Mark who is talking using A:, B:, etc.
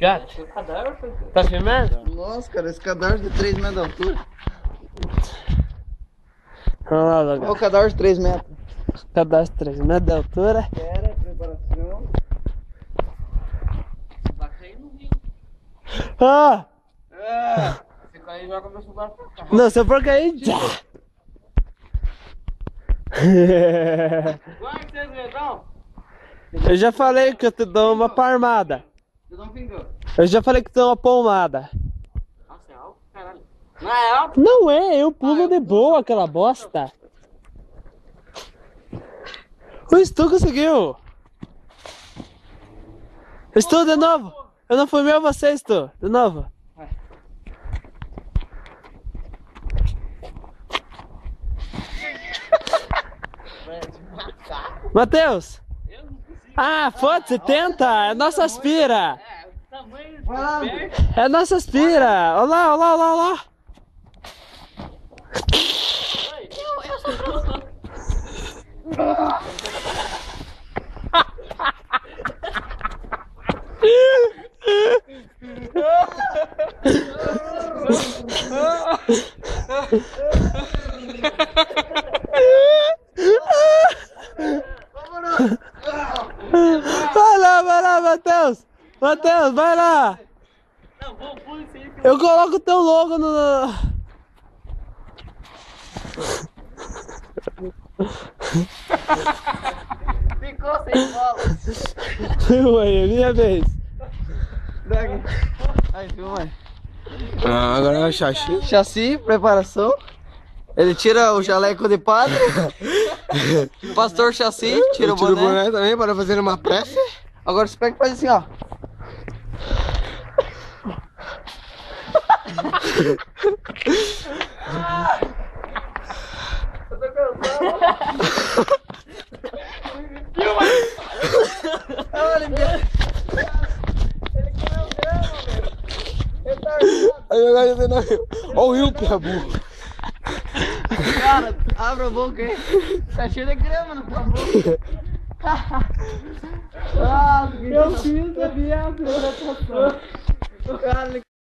A: Gato, tá filmando?
B: Nossa, cara, esse cadarço de 3 metros de altura.
A: Vamos lá,
B: Olha o
A: Logan.
B: cadarço de 3 metros.
A: Cadastro 3 metros de altura.
B: Espera, preparação.
C: Vai cair no rio.
A: Ah!
C: Você cair e joga meu celular pra cá.
A: Não, se eu for cair. Já.
C: Vai, vocês medão.
A: Eu já falei que eu te dou uma palmada.
C: Você não pingou.
A: Eu já falei que te dou uma palmada.
C: Nossa, é alto, caralho. Não é alto?
A: Não é, eu pulo de boa aquela bosta. O Stu conseguiu. Stu, de novo. Eu não fui meu, você, Stu. De novo. Matheus.
C: Eu não consigo.
A: Ah, foda-se, tenta. É nossa aspira.
C: É, o tamanho
B: Vai lá,
C: do perto.
A: É nossa aspira. Olha lá, olha lá, olha lá, olha lá.
C: Eu sou grosso.
A: Vai lá, Matheus. Matheus, vai lá.
C: Não, vou pôr isso aí.
A: Eu coloco o teu logo no...
C: Ficou sem bola.
A: Ué, é minha vez.
B: Daqui. Aí, filma aí.
A: Ah, agora é o chassi.
B: Chassi, preparação. Ele tira o jaleco de padre. Pastor chassi, tira o
A: Tira o
B: boné.
A: boné também para fazer uma prece.
B: Agora você pega e faz assim, ó. Eu tô cansado. Olha, ele comeu grama, velho. Retardado.
A: Aí agora você não... Olha o rio, piabu.
B: Cara, abre a boca aí. Tá cheio de grama na tua boca. Ah,
A: Eu fiz a minha apresentação.
B: o cara, ele